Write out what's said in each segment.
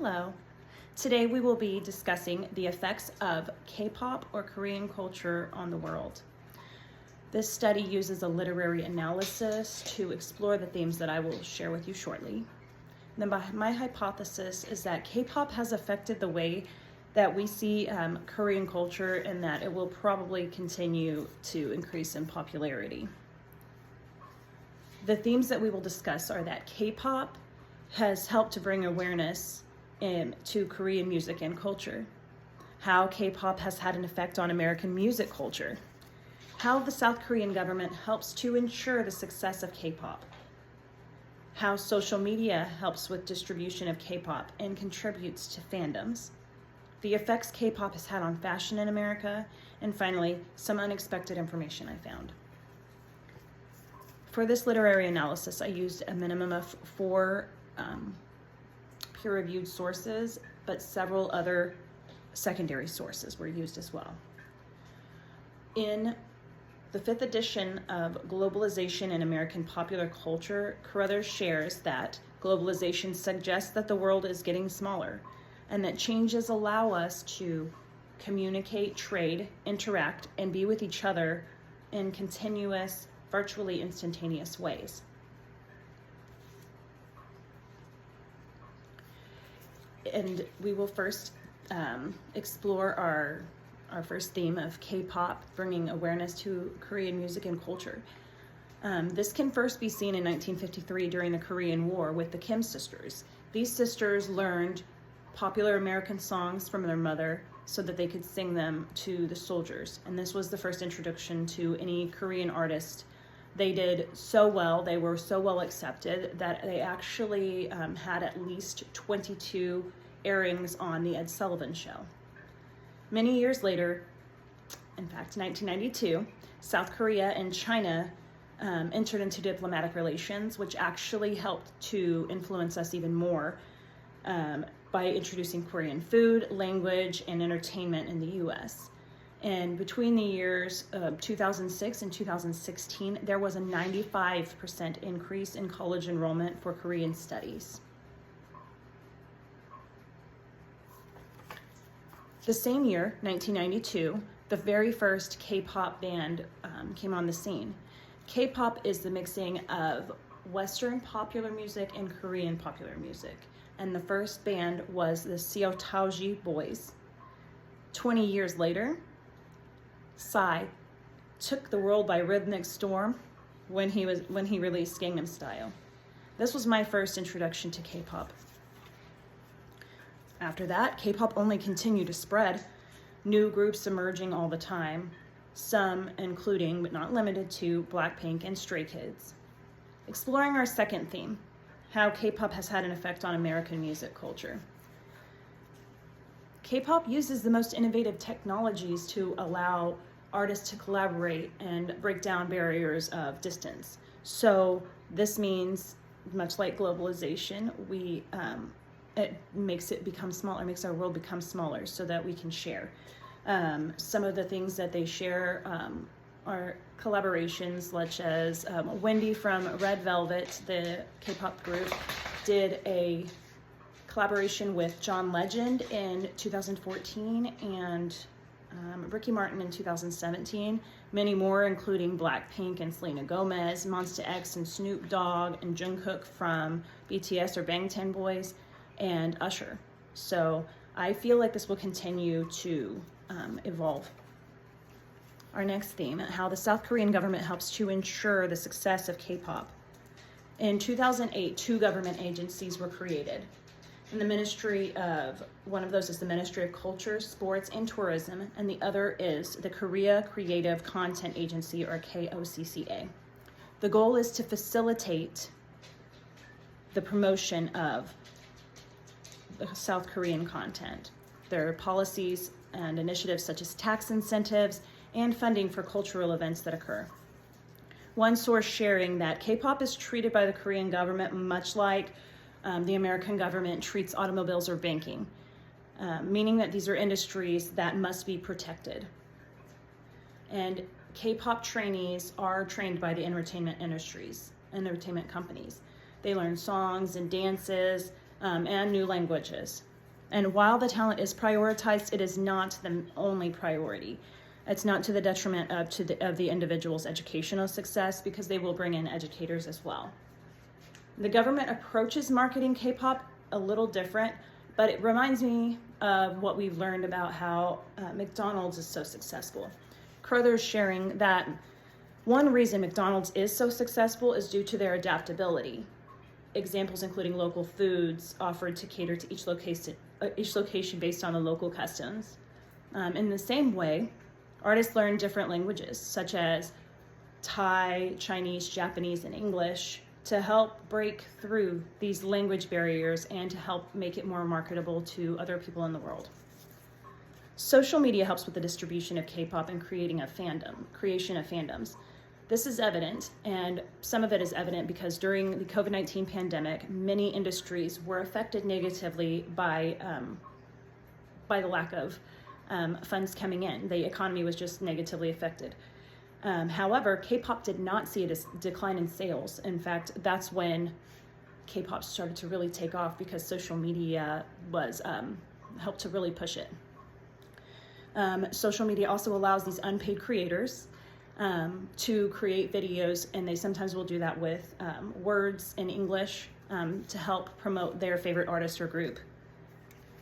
Hello. Today we will be discussing the effects of K-pop or Korean culture on the world. This study uses a literary analysis to explore the themes that I will share with you shortly. My hypothesis is that K-pop has affected the way that we see Korean culture and that it will probably continue to increase in popularity. The themes that we will discuss are that K-pop has helped to bring awareness to Korean music and culture, how K-pop has had an effect on American music culture, how the South Korean government helps to ensure the success of K-pop, how social media helps with distribution of K-pop and contributes to fandoms, the effects K-pop has had on fashion in America, and finally, some unexpected information I found. For this literary analysis, I used a minimum of 4 peer-reviewed sources, but several other secondary sources were used as well. In the 5th edition of Globalization in American Popular Culture, Carruthers shares that globalization suggests that the world is getting smaller and that changes allow us to communicate, trade, interact, and be with each other in continuous, virtually instantaneous ways. And we will first explore our first theme of K-pop, bringing awareness to Korean music and culture. This can first be seen in 1953 during the Korean War with the Kim sisters. These sisters learned popular American songs from their mother so that they could sing them to the soldiers. And this was the first introduction to any Korean artist. They did so well, they were so well accepted that they actually had at least 22 airings on the Ed Sullivan Show. Many years later, in fact, 1992, South Korea and China entered into diplomatic relations, which actually helped to influence us even more by introducing Korean food, language, and entertainment in the U.S. And between the years 2006 and 2016, there was a 95% increase in college enrollment for Korean studies. The same year, 1992, the very first K-pop band came on the scene. K-pop is the mixing of Western popular music and Korean popular music. And the first band was the Seotaoji Boys. 20 years later, Psy took the world by rhythmic storm when he released Gangnam Style. This was my first introduction to K-pop. After that, K-pop only continued to spread, new groups emerging all the time, some including, but not limited to, Blackpink and Stray Kids. Exploring our second theme, how K-pop has had an effect on American music culture. K-pop uses the most innovative technologies to allow artists to collaborate and break down barriers of distance. So this means, much like globalization, it makes it become smaller, makes our world become smaller so that we can share. Some of the things that they share are collaborations, such as Wendy from Red Velvet, the K-pop group, did a collaboration with John Legend in 2014 and Ricky Martin in 2017. Many more, including Blackpink and Selena Gomez, Monsta X and Snoop Dogg, and Jungkook from BTS or Bangtan Boys, and Usher. So I feel like this will continue to evolve. Our next theme, how the South Korean government helps to ensure the success of K-pop. In 2008, 2 government agencies were created. And one of those is the Ministry of Culture, Sports, and Tourism, and the other is the Korea Creative Content Agency, or KOCCA. The goal is to facilitate the promotion of the South Korean content. There are policies and initiatives such as tax incentives and funding for cultural events that occur. One source sharing that K-pop is treated by the Korean government much like the American government treats automobiles or banking, meaning that these are industries that must be protected. And K-pop trainees are trained by the entertainment companies. They learn songs and dances and new languages. And while the talent is prioritized, it is not the only priority. It's not to the detriment of the individual's educational success, because they will bring in educators as well. The government approaches marketing K-pop a little different, but it reminds me of what we've learned about how McDonald's is so successful. Crowther's sharing that one reason McDonald's is so successful is due to their adaptability. Examples including local foods offered to cater to each location based on the local customs. In the same way, artists learn different languages, such as Thai, Chinese, Japanese, and English, to help break through these language barriers and to help make it more marketable to other people in the world. Social media helps with the distribution of K-pop and creation of fandoms. This is evident, and some of it is evident because during the COVID-19 pandemic, many industries were affected negatively by the lack of funds coming in. The economy was just negatively affected. However, K-pop did not see a decline in sales. In fact, that's when K-pop started to really take off, because social media was helped to really push it. Social media also allows these unpaid creators to create videos, and they sometimes will do that with words in English to help promote their favorite artist or group.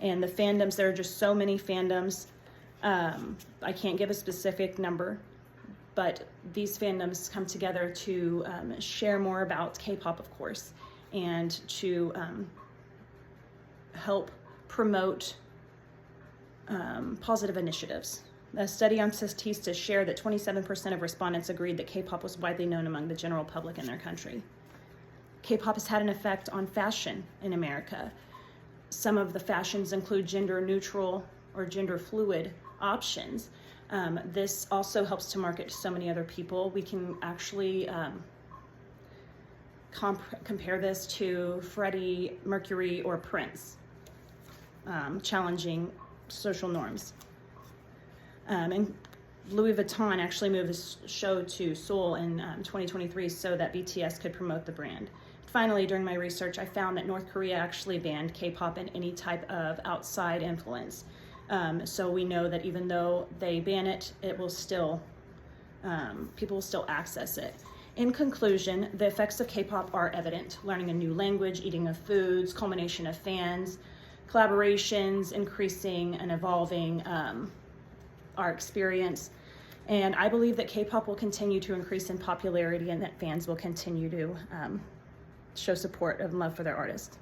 And the fandoms, there are just so many fandoms. I can't give a specific number, but these fandoms come together to share more about K-pop, of course, and to help promote positive initiatives. A study on Statista shared that 27% of respondents agreed that K-pop was widely known among the general public in their country. K-pop has had an effect on fashion in America. Some of the fashions include gender neutral or gender fluid options. This also helps to market to so many other people. We can actually compare this to Freddie Mercury or Prince, challenging social norms. And Louis Vuitton actually moved this show to Seoul in 2023 so that BTS could promote the brand. Finally, during my research, I found that North Korea actually banned K-pop and any type of outside influence. So we know that even though they ban it, it will still, people will still access it. In conclusion, the effects of K-pop are evident. Learning a new language, eating of foods, culmination of fans, collaborations, increasing and evolving our experience. And I believe that K-pop will continue to increase in popularity, and that fans will continue to show support and love for their artists.